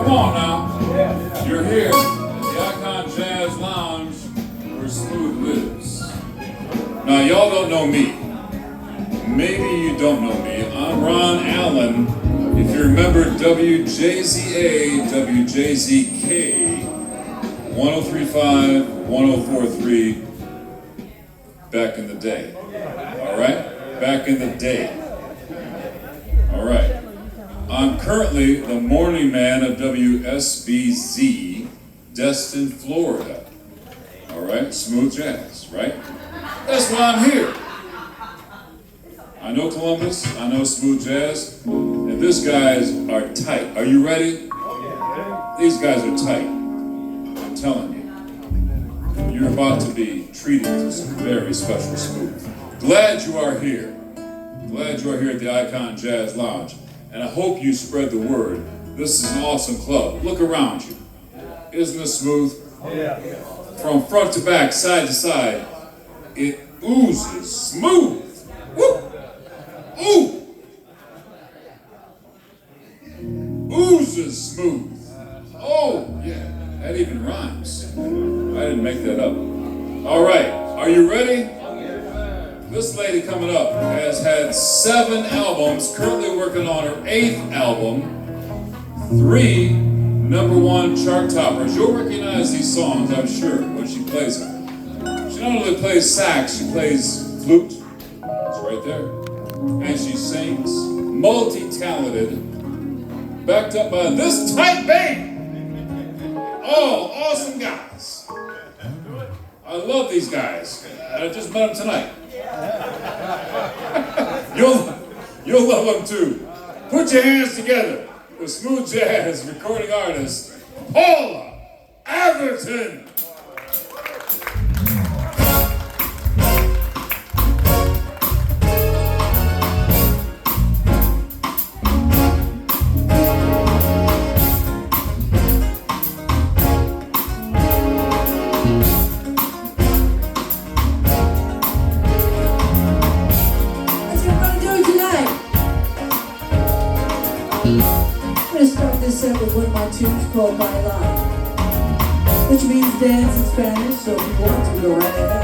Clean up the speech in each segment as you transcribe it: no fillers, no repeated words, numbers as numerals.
Come on now. You're here at the IconJazz Lounge where Smooth lives. Now, y'all don't know me. Maybe you don't know me. I'm Ron Allen. If you remember WJZA, WJZK, 1035, 1043, back in the day. All right? Back in the day. All right. I'm currently the morning man of WSBZ, Destin, Florida. All right? Smooth jazz, right? That's why I'm here. I know Columbus, I know smooth jazz, and these guys are tight. Are you ready? These guys are tight. I'm telling you. You're about to be treated to some very special smooth. Glad you are here. Glad you are here at the IconJazz Lounge. And I hope you spread the word. This is an awesome club. Look around you. Isn't it smooth? From front to back, side to side, it oozes smooth. Woo! Ooh! Oozes smooth. Oh, yeah. That even rhymes. I didn't make that up. All right. Are you ready? This lady coming up has had 7 albums, currently working on her 8th album, 3 #1 chart toppers. You'll recognize these songs, I'm sure, when she plays them. She not only plays sax, she plays flute. It's right there. And she sings, multi-talented, backed up by this tight band. All awesome guys. I love these guys. I just met them tonight. You'll love them too. Put your hands together with smooth jazz recording artist Paula Atherton. I'm going to start this set with one of my tunes called Paula, which means dance in Spanish, so if you want to, go right ahead.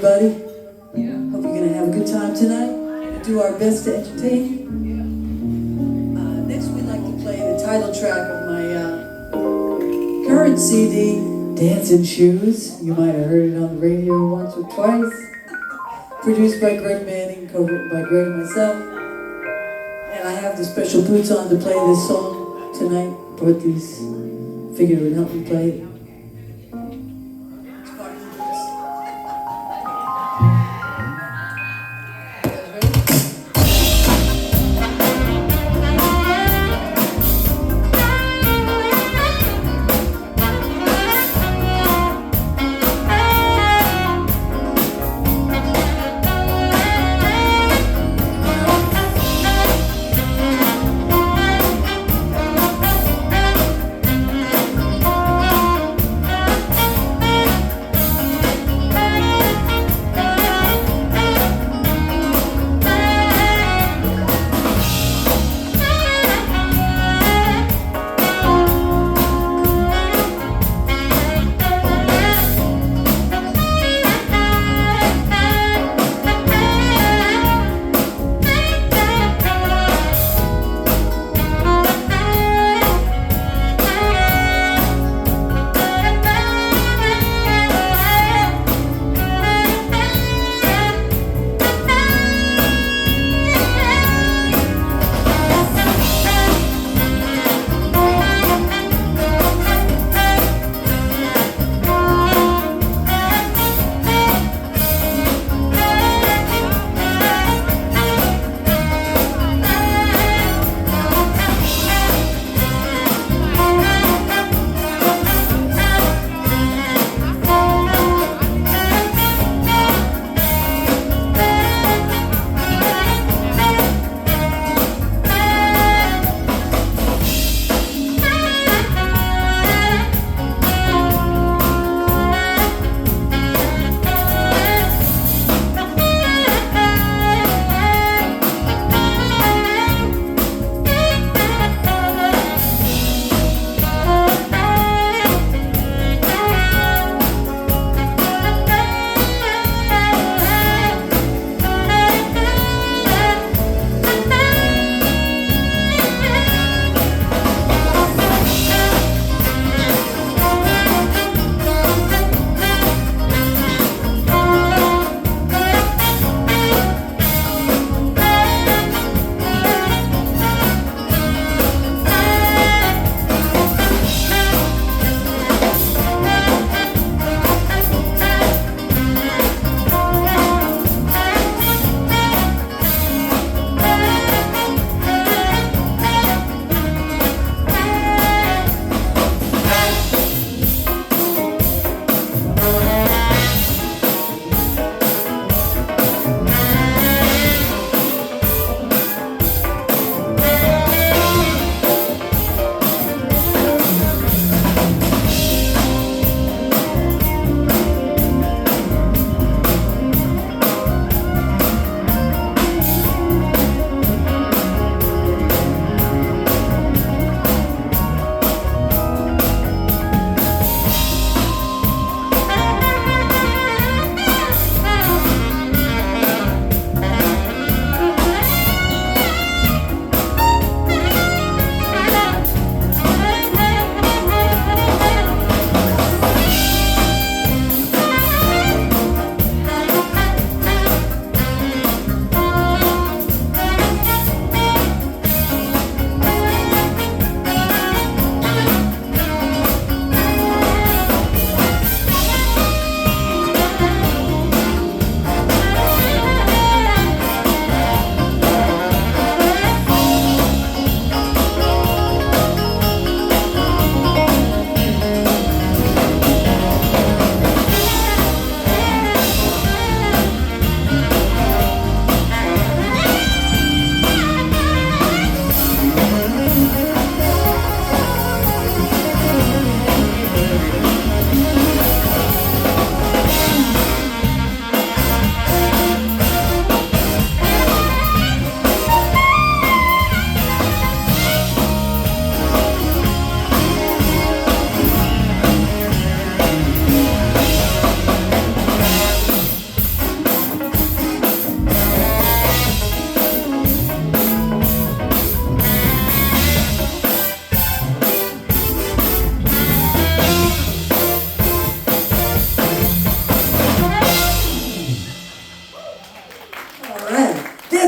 everybody. Hope you're gonna have a good time tonight. We'll do our best to entertain you. Next, we'd like to play the title track of my current CD, Dancing Shoes. You might have heard it on the radio once or twice. Produced by Greg Manning, co-written by Greg and myself. And I have the special boots on to play this song tonight. Brought these, figured it would help me play it.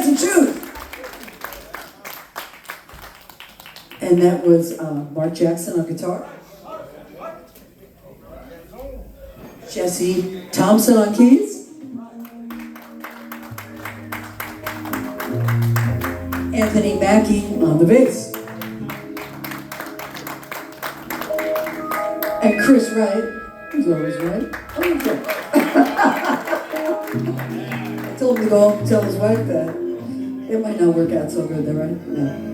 hands and shoot. And that was Mark Jackson on guitar. Jesse Thompson on keys. Anthony Mackey on the bass. And Chris Wright, who's always right. Oh, okay. I told him to go home and tell his wife that it might not work out so good there, right? No.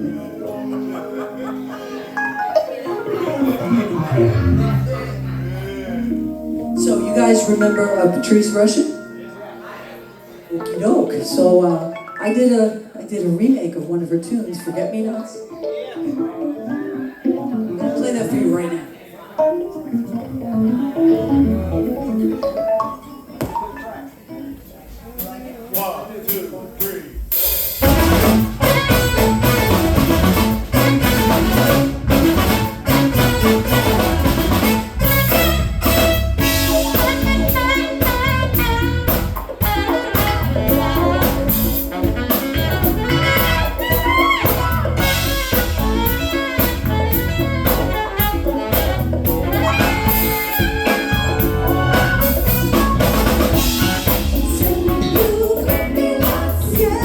So you guys remember Patrice Rushen? Okie doke. So I did a remake of one of her tunes, Forget Me Nots. I'm gonna play that for you right now. Yeah.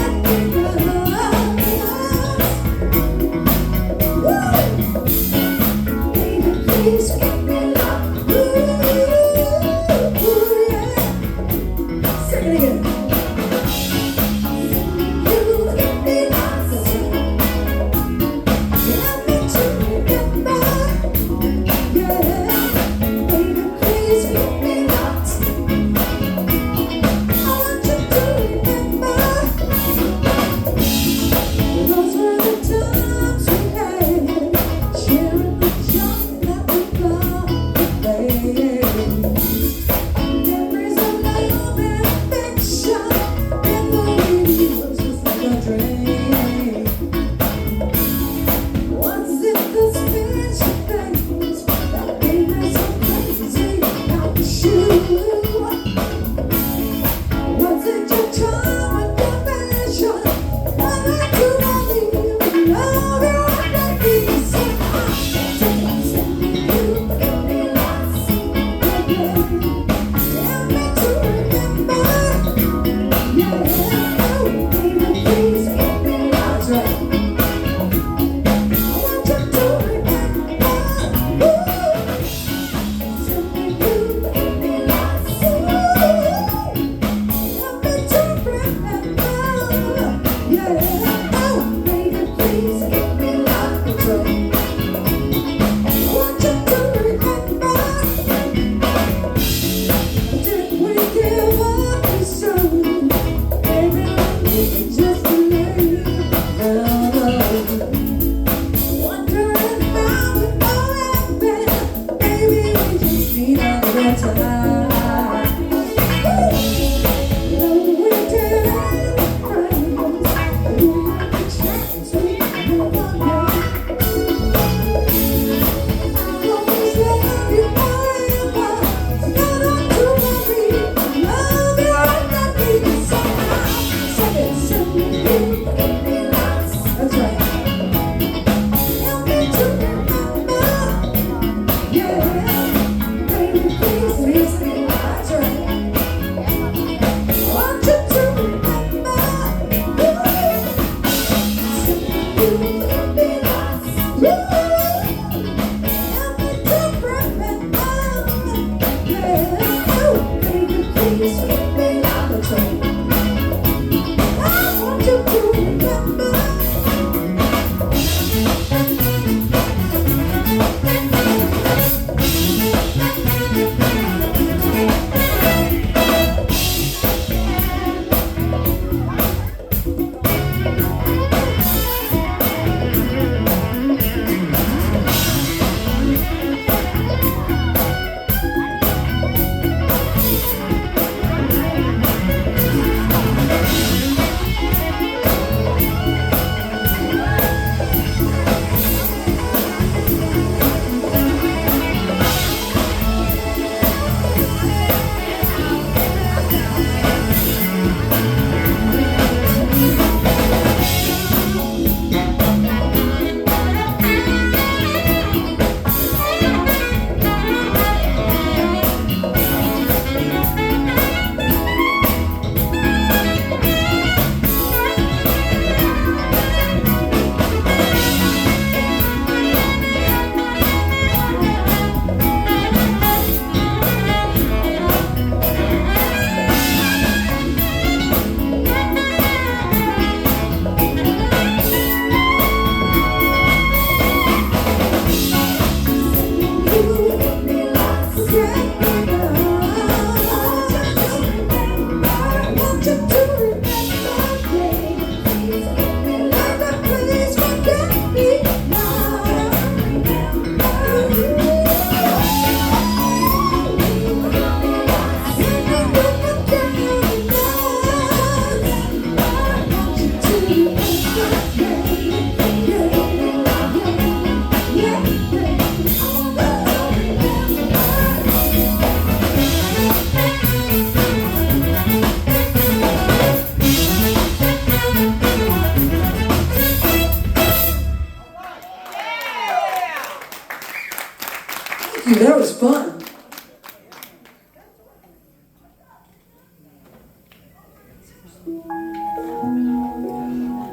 that was fun.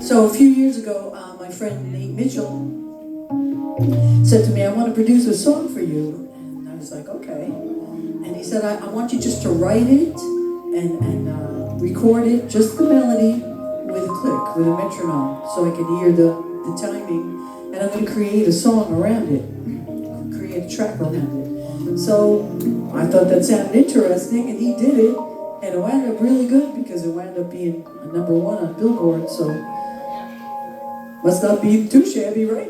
So a few years ago, my friend Nate Mitchell said to me, I want to produce a song for you. And I was like, okay. And he said, I want you just to write it and record it, just the melody with a click, with a metronome, so I can hear the timing. And I'm going to create a song around it, create a track around it. So I thought that sounded interesting, and he did it. And it wound up really good because it wound up being a #1 on Billboard, so must not be too shabby, right?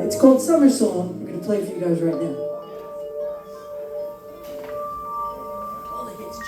It's called Summer Song. We're going to play it for you guys right now. All the hits,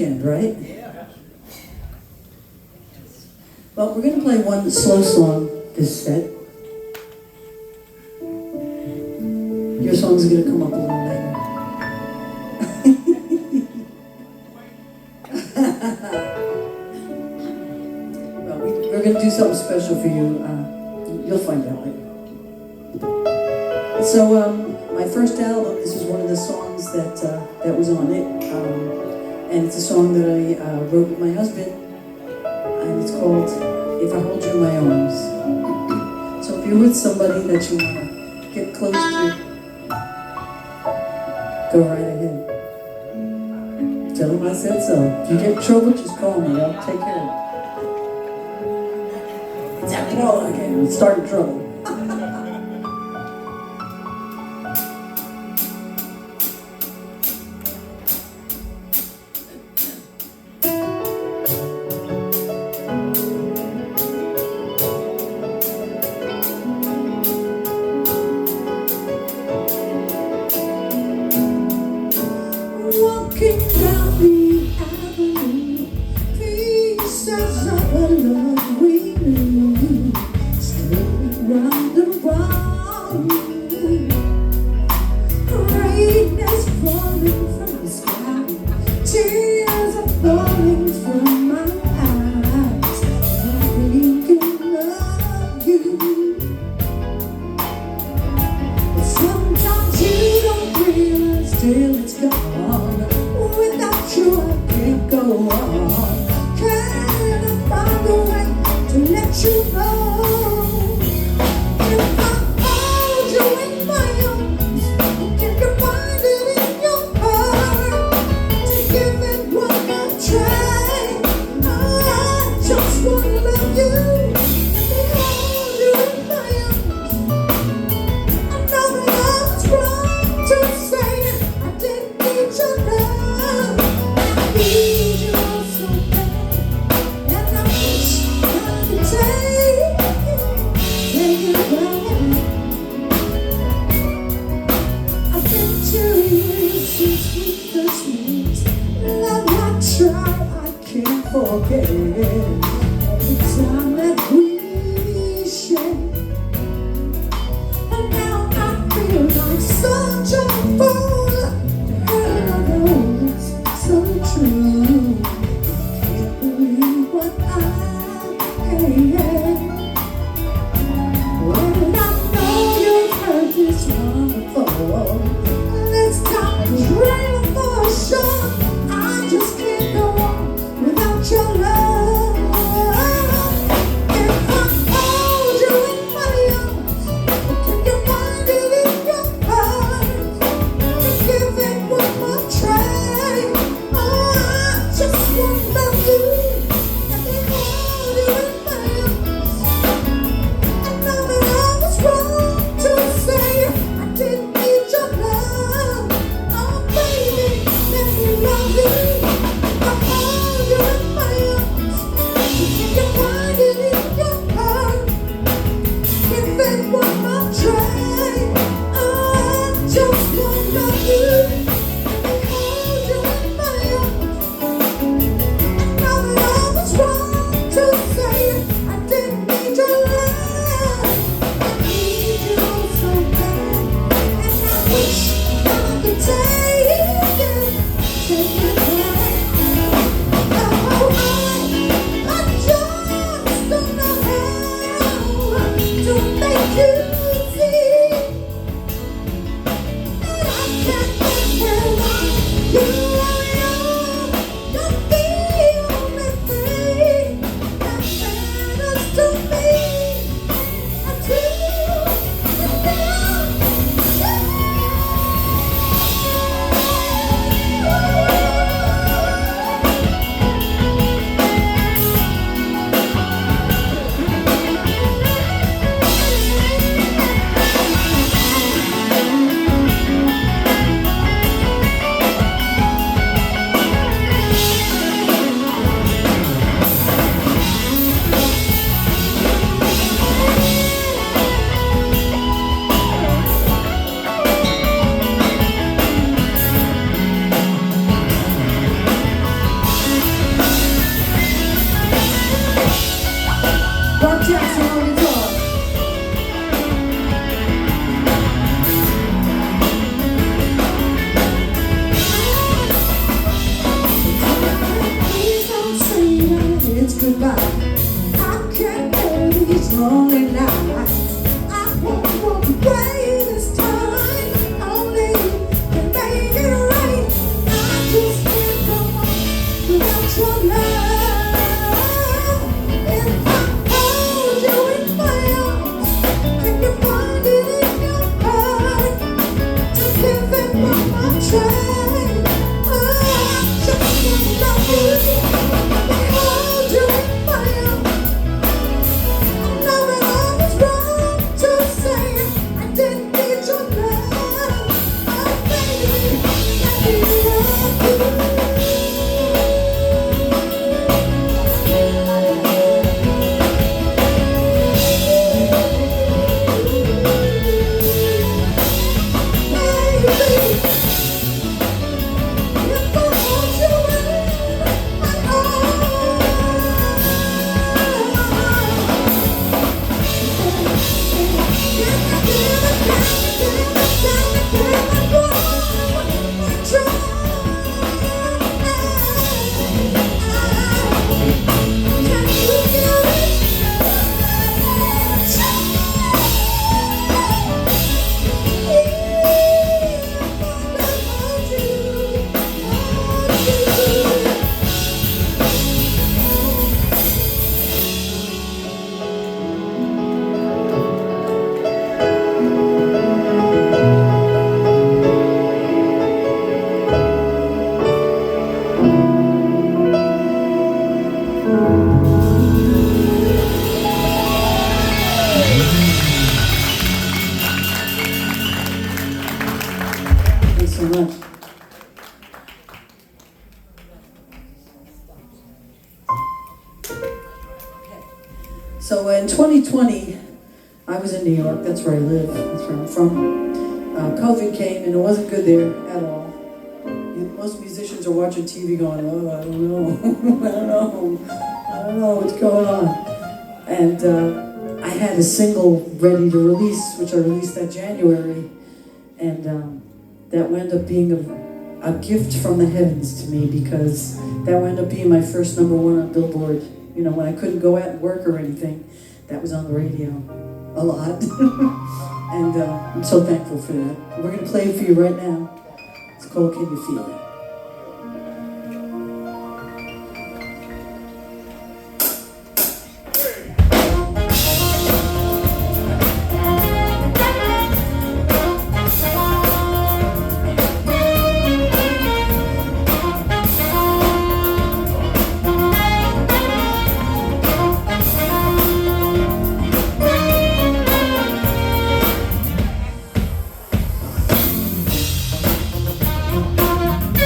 weekend, right? Well, we're going to play one slow song this set. Your songs are going to come up a little later. Well, we're going to do something special for you. You'll find out later. So, my first album, this is one of the songs that was on it. And it's a song that I wrote with my husband. And it's called If I Hold You in My Arms. So if you're with somebody that you want to get close to, go right ahead. Tell them I said so. If you get in trouble, just call me. I'll take care of it. It's after all again. We're starting trouble. Walking down the avenue, pieces of a love we knew, still round and round. Rain is falling from the sky, tears are falling from my eyes. I'm thinking of you, but sometimes you don't realize till it's gone. Without you, I can't go on. Can I find a way to let you know? If I hold you in my arms, can you find it in your heart to give it one more try? I just wanna love you. If I hold you in my arms, I know that I was wrong to say it. I didn't need your love. Forget every time that we share, and now I feel like such a fool. And I know it's so true. Can't believe what I am. Well, I know you've heard this one before. Let's talk real for sure. I just can't go on without your love. If I hold you in my arms, can you find it in your heart lonely night. I won't walk away this time. Only you can make it right. I just can't go on without your love. If I hold you in my arms, can you find it in your heart to give it one more try? Oh, I just wanna love you. Hold you in my arms. I know that I was wrong to say I didn't need your love. Oh, baby, I need love you. Thanks so much. So in 2020, I was in New York. That's where I live. That's where I'm from. COVID came and it wasn't good there at all. Most musicians are watching TV going, oh, I don't know, I don't know what's going on. And I had a single ready to release, which I released that January. And that wound up being a gift from the heavens to me, because that wound up being my first #1 on Billboard. You know, when I couldn't go out and work or anything, that was on the radio a lot. And I'm so thankful for that. We're going to play it for you right now. It's called Can You Feel It? Can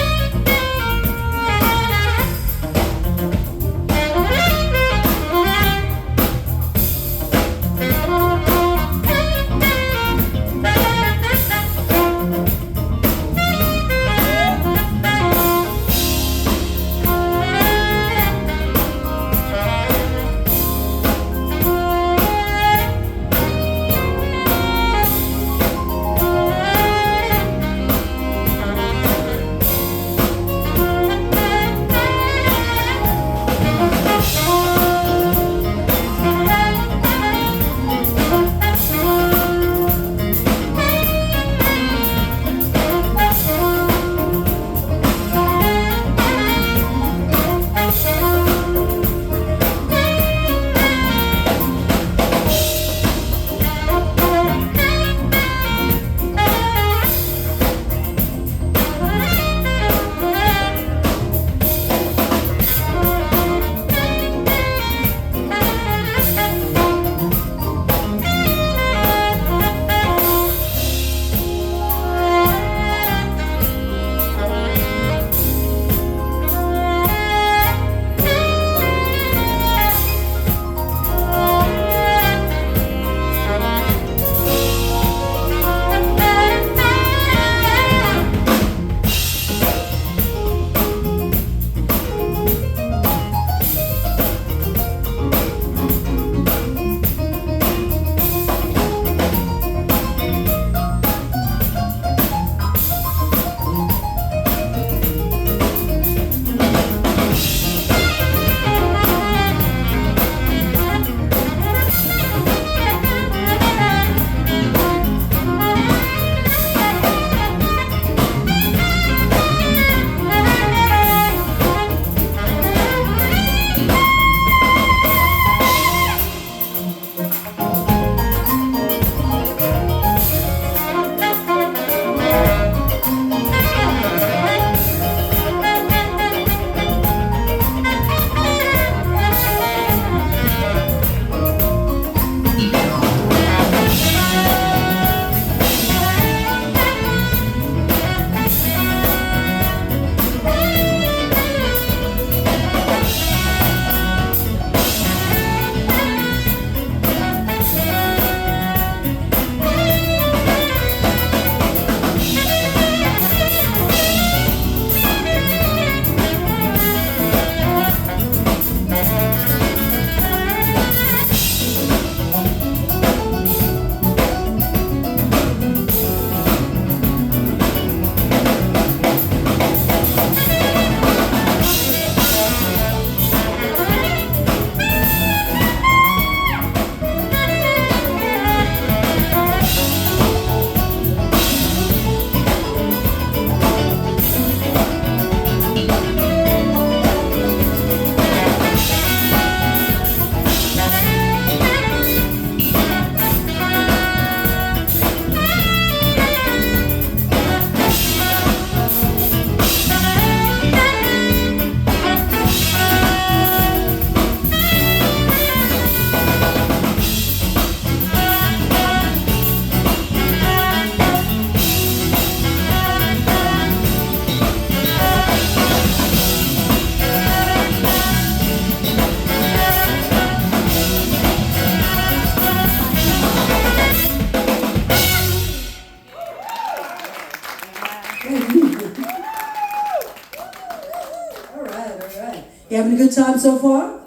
having a good time so far?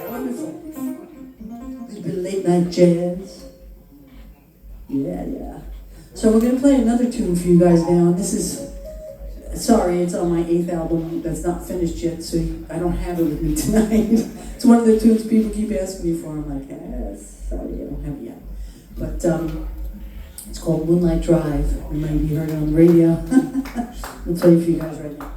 Wonderful. A little bit of late night jazz. Yeah. So we're going to play another tune for you guys now. And this is, sorry, it's on my 8th album that's not finished yet, so I don't have it with me tonight. It's one of the tunes people keep asking me for. I'm like, sorry, I don't have it yet. But it's called Moonlight Drive. You might be heard it on the radio. I'll play it for you guys right now.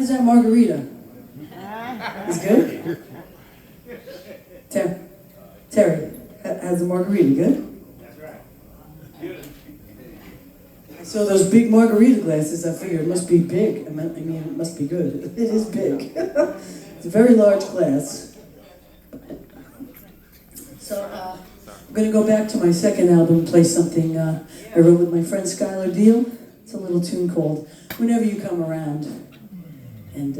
does that margarita? It's good? Terry, how's the margarita? Good? That's right. I saw those big margarita glasses. I figured it must be big. I mean, it must be good. It is big. It's a very large glass. So I'm going to go back to my second album and play something I wrote with my friend Skylar Deal. It's a little tune called Whenever You Come Around. And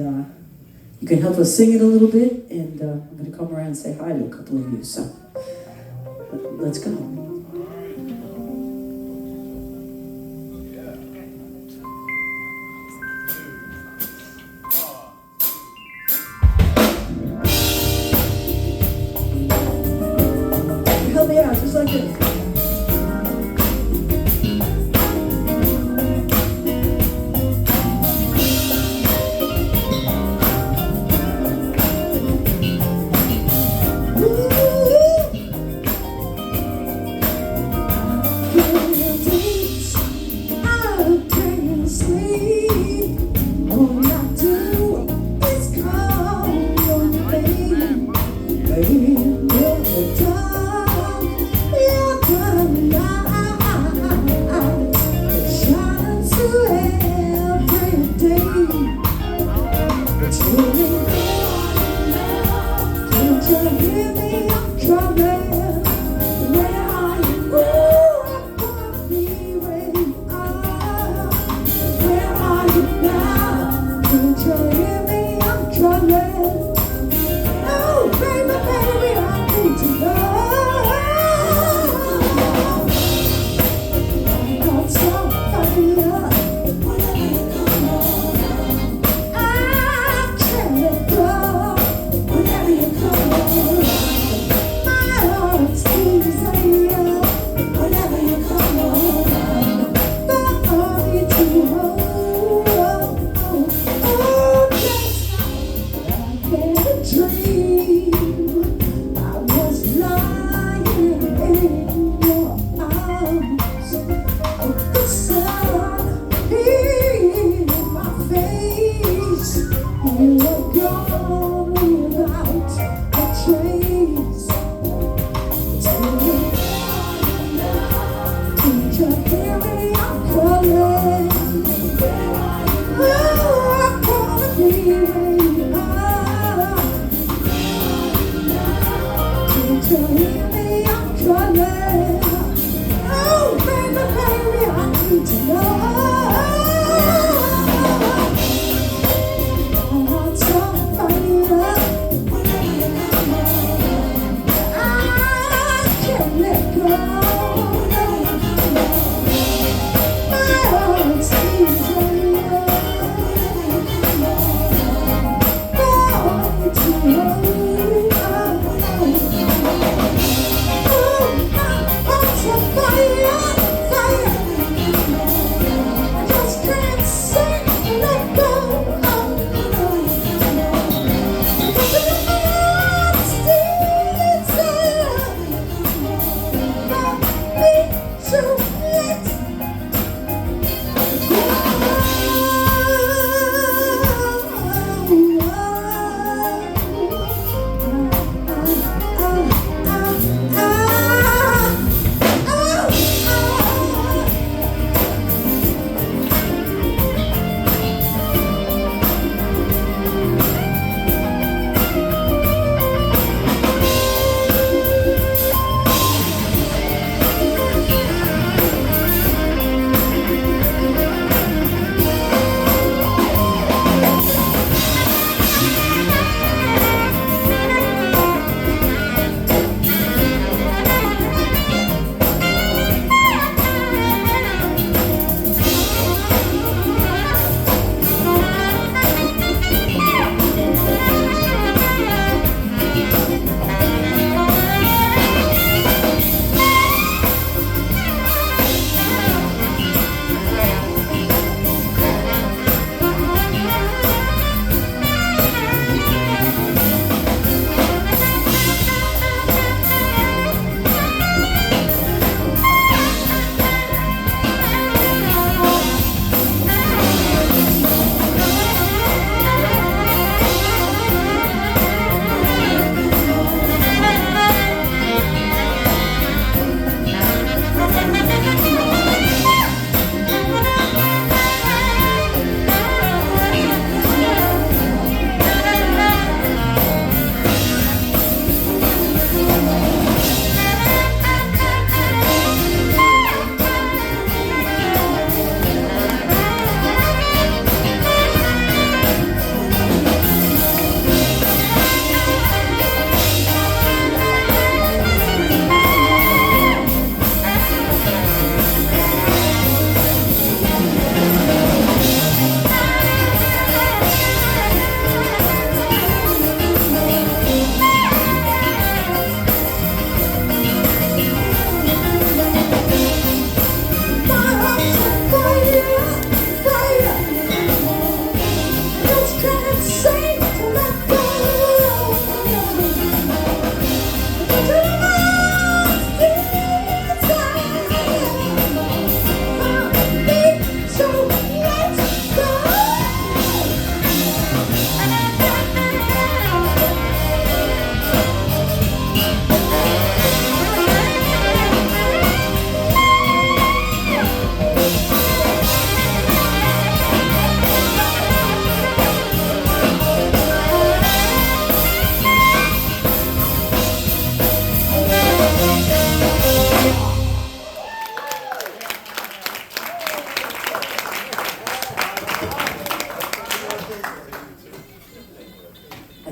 you can help us sing it a little bit, and I'm going to come around and say hi to a couple of you. So let's go. Help me out, just like this.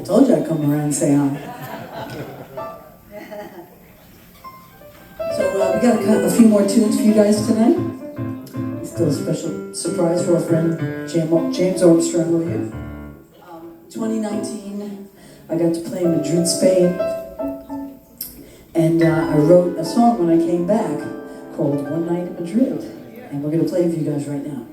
I told you I'd come around and say hi. So we got a few more tunes for you guys tonight. Still a special surprise for our friend James Armstrong over here. 2019, I got to play in Madrid, Spain. And I wrote a song when I came back called One Night in Madrid. And we're going to play it for you guys right now.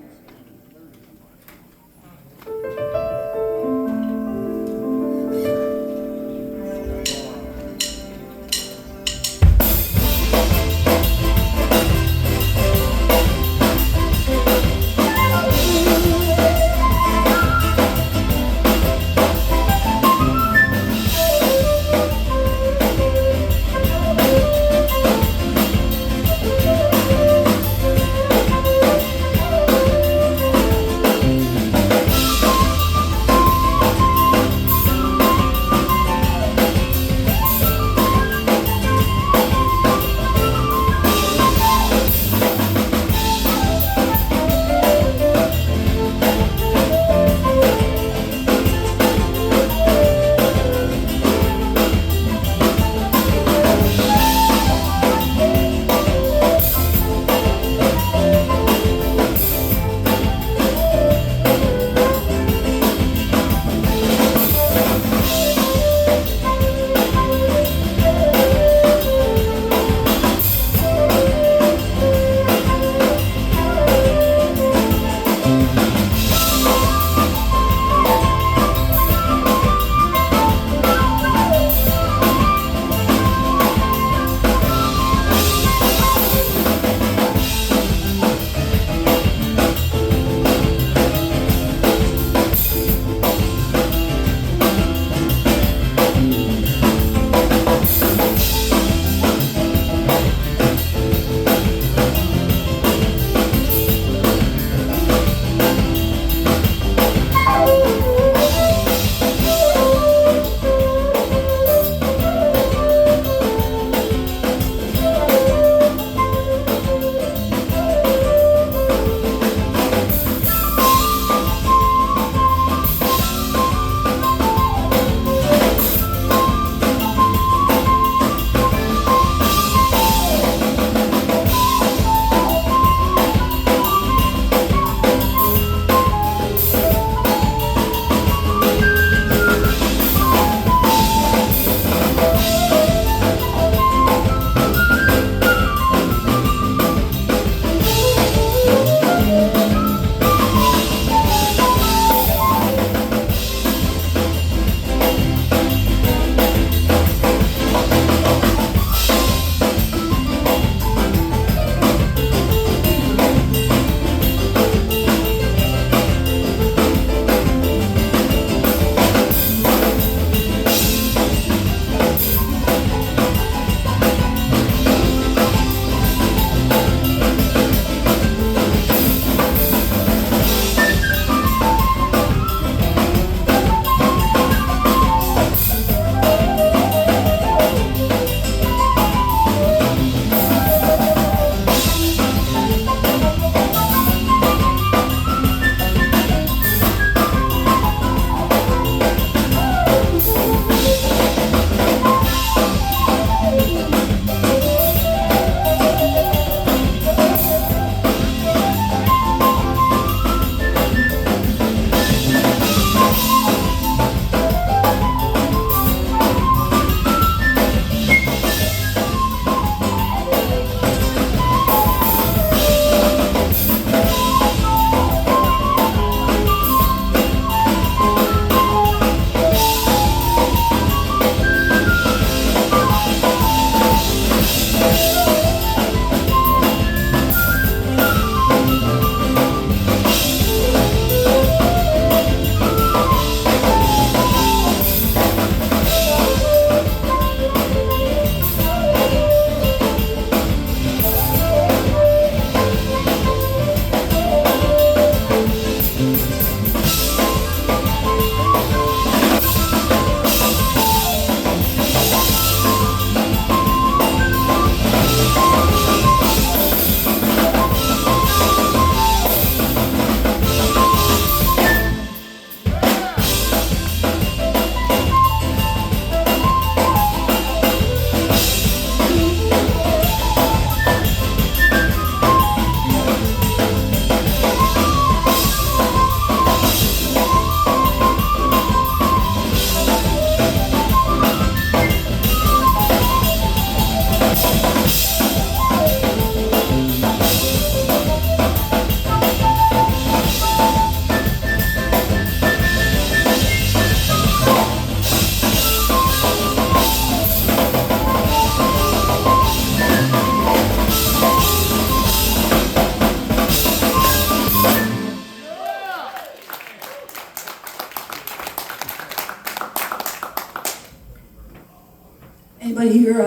Anybody here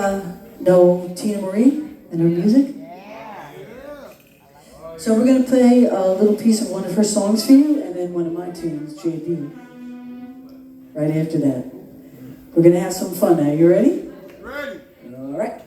know Tina Marie and her music? So we're going to play a little piece of one of her songs for you, and then one of my tunes, JB, right after that. We're going to have some fun now. You ready? Ready. All right.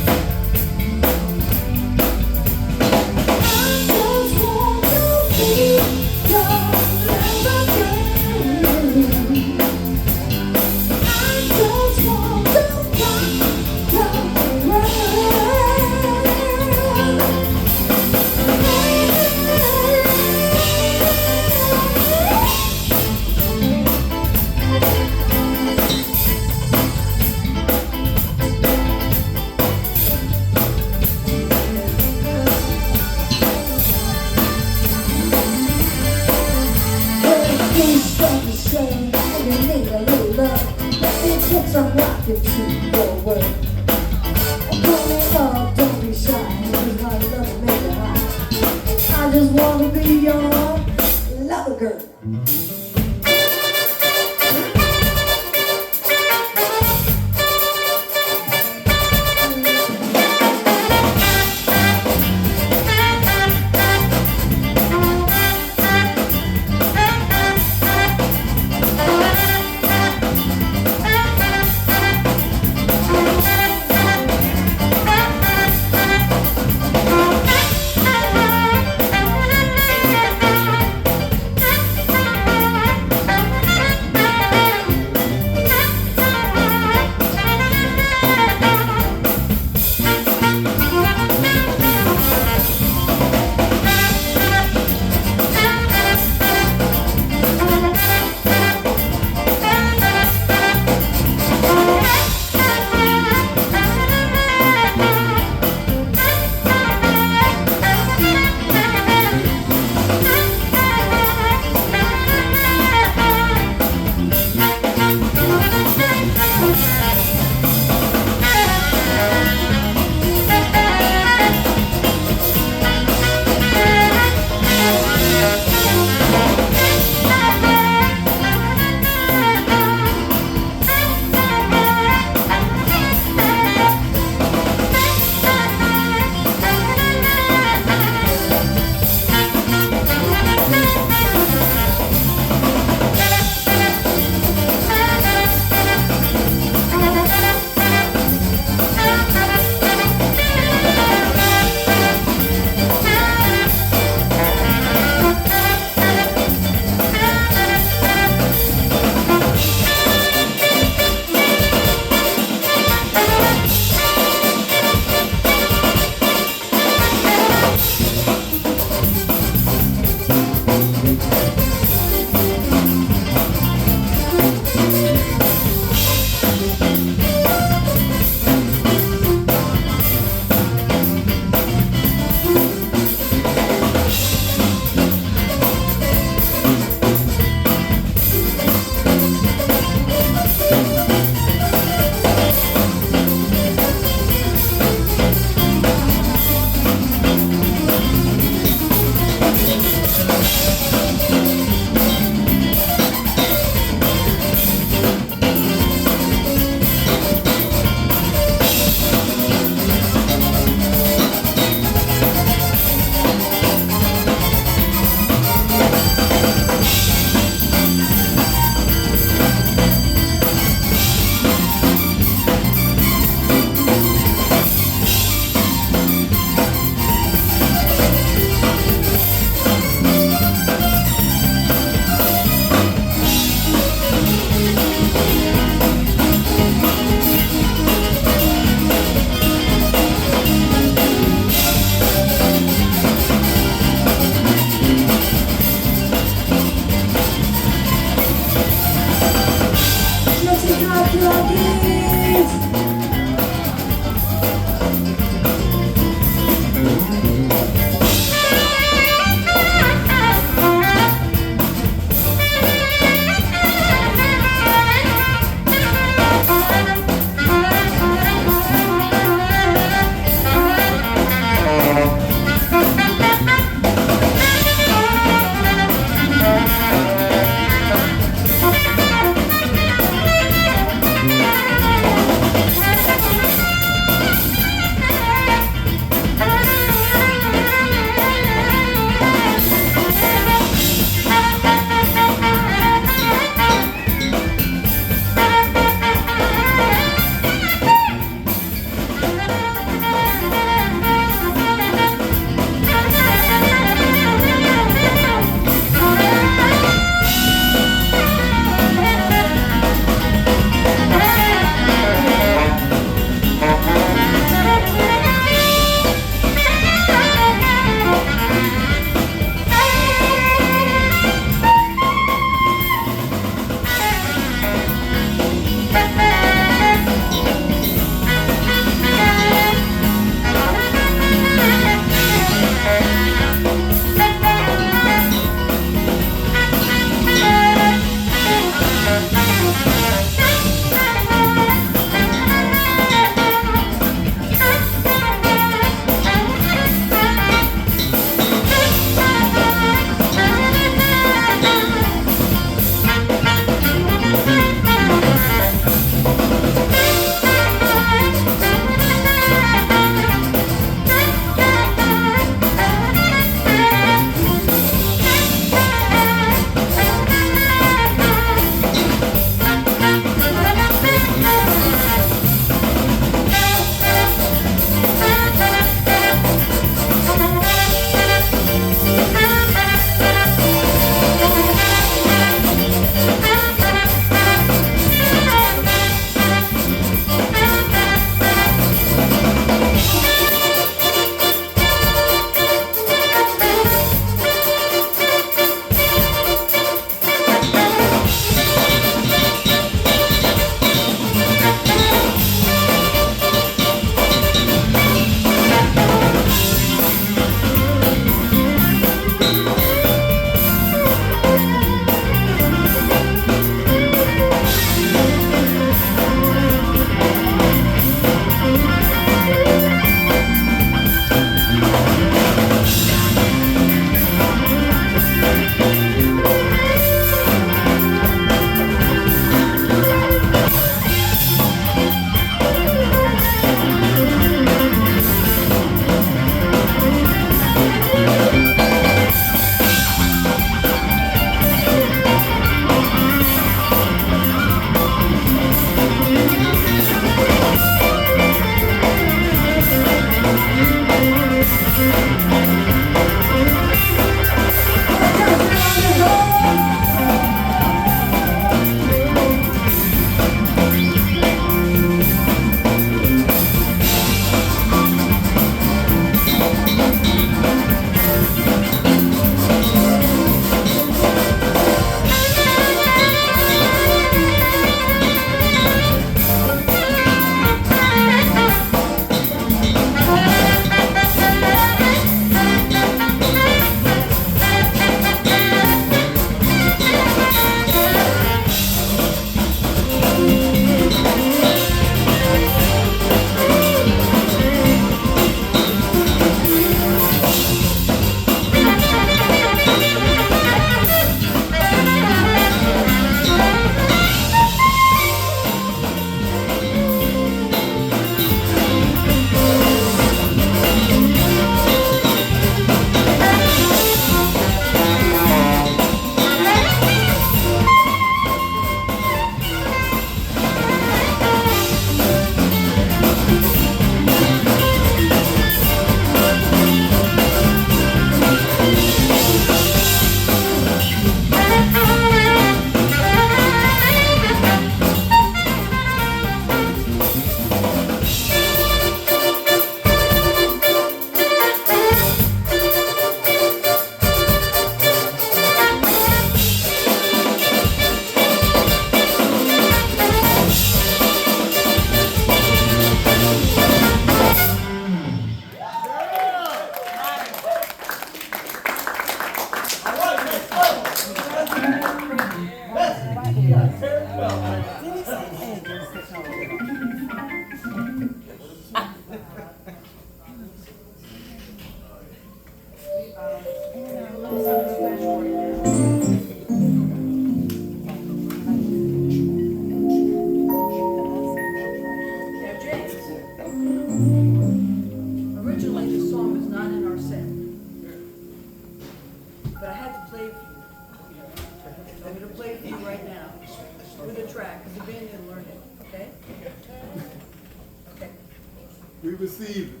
receive it.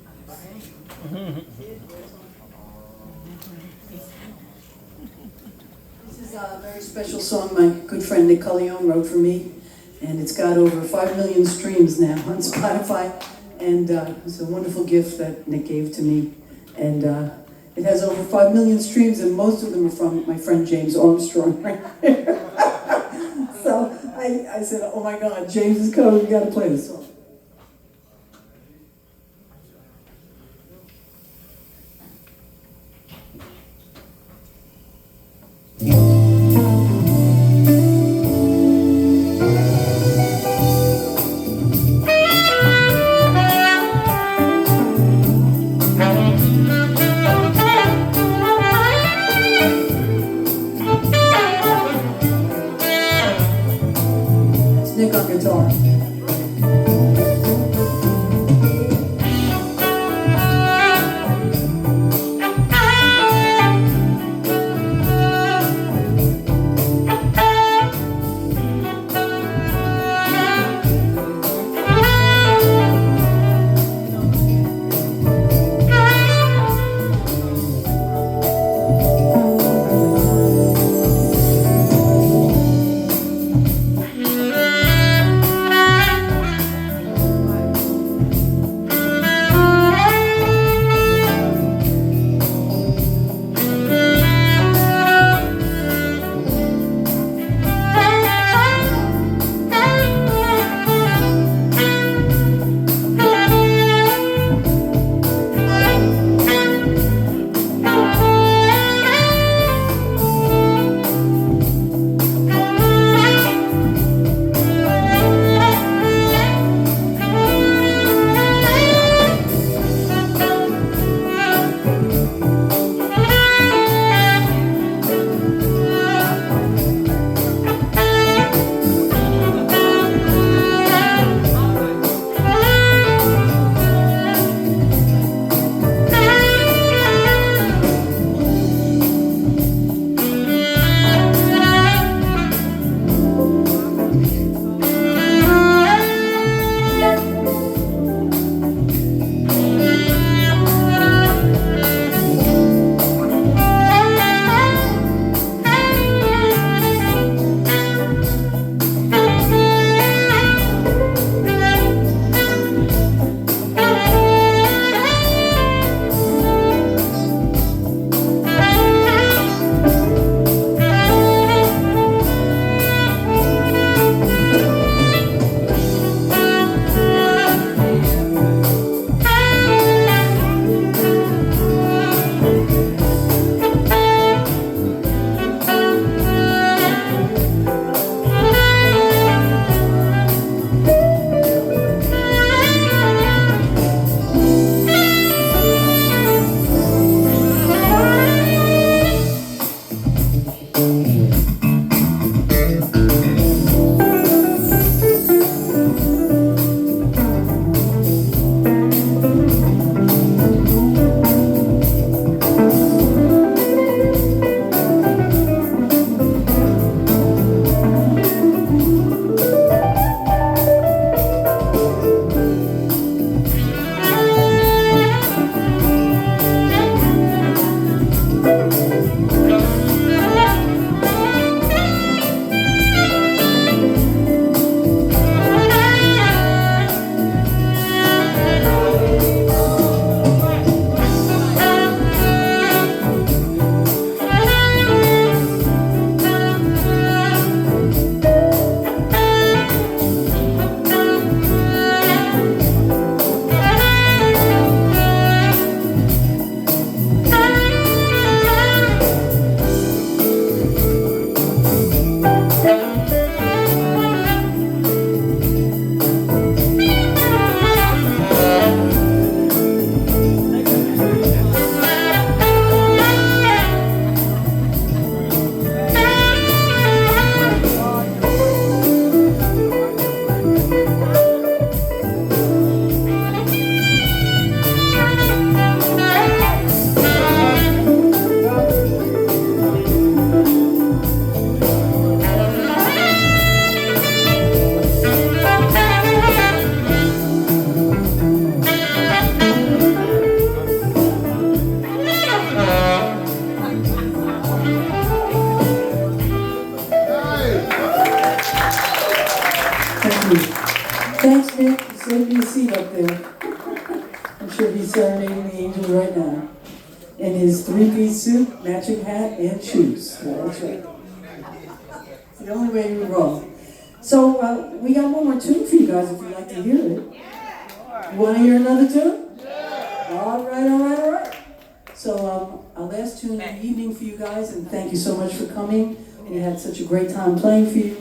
This is a very special song my good friend Nick Cullione wrote for me, and it's got over 5 million streams now on Spotify, and it's a wonderful gift that Nick gave to me, and it has over 5 million streams, and most of them are from my friend James Armstrong right there. So I said, oh my God, James is coming, we gotta play this song. Nick on guitar. He's serenading the angels right now. In his three-piece suit, matching hat, and shoes. Yeah, that's right. It's the only way we roll. So we got one more tune for you guys if you'd like to hear it. You want to hear another tune? All right. So our last tune of the evening for you guys, and thank you so much for coming. We had such a great time playing for you.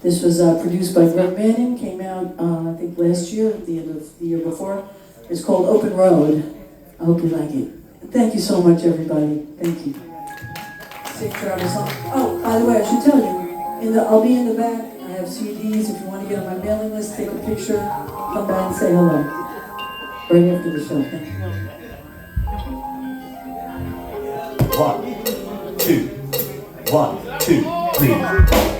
This was produced by Greg Manning, came out I think last year, at the end of the year before. It's called Open Road. I hope you like it. Thank you so much, everybody. Thank you. Safe travels home. Oh, by the way, I should tell you, I'll be in the back. I have CDs. If you want to get on my mailing list, take a picture, come by and say hello. Right after the show. Thank you. 1, 2, 1, 2, 3.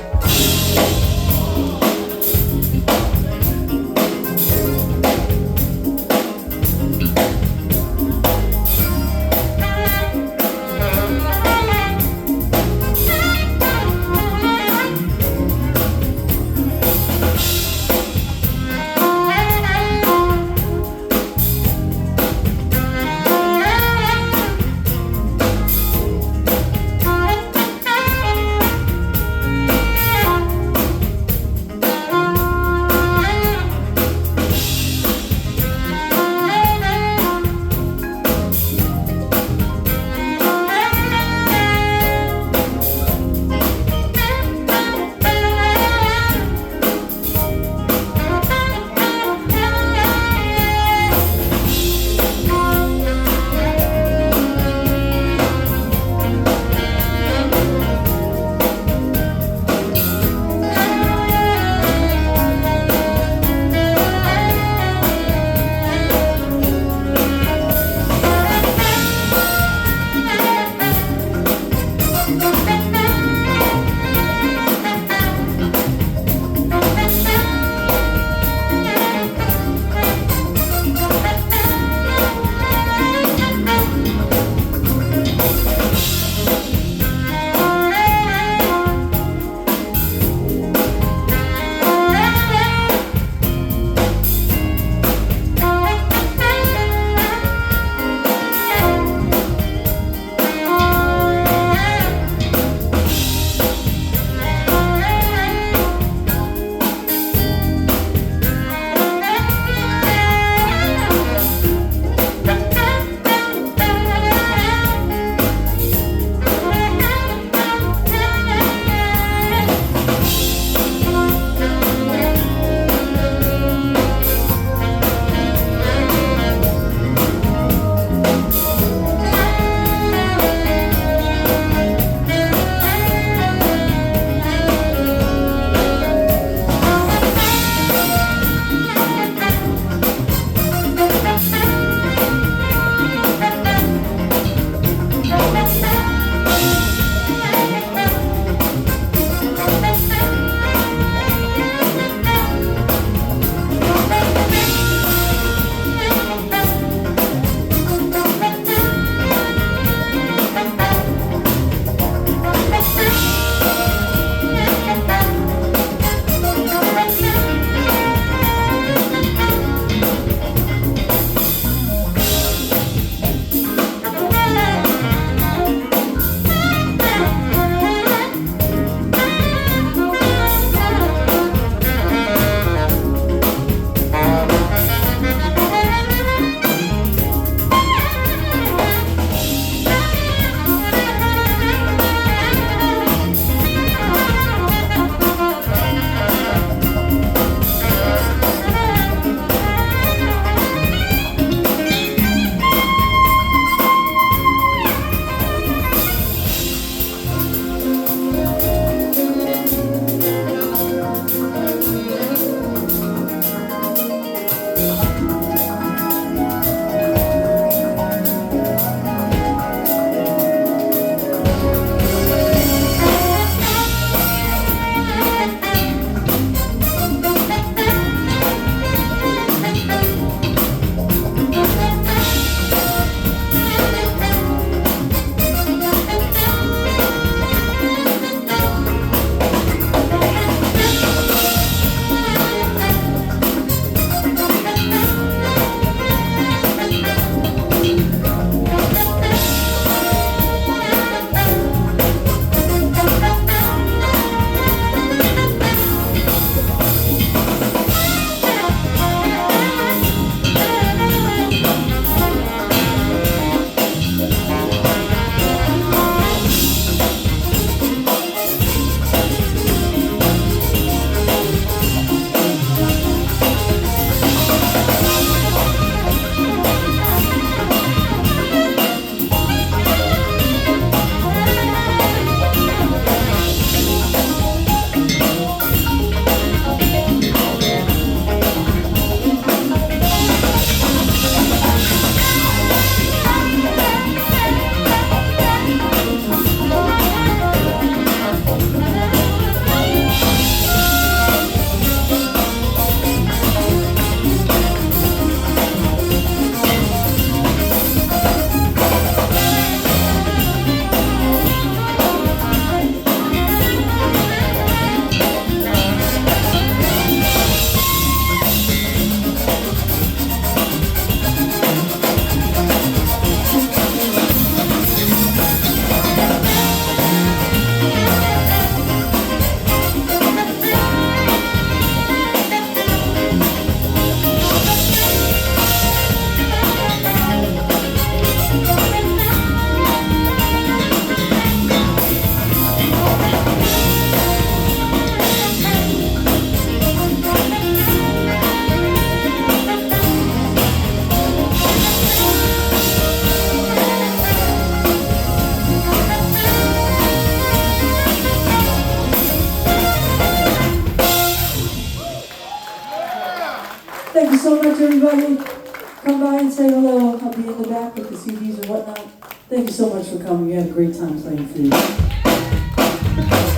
everybody. Come by and say hello. I'll be in the back with the CDs and whatnot. Thank you so much for coming. You had a great time playing for you.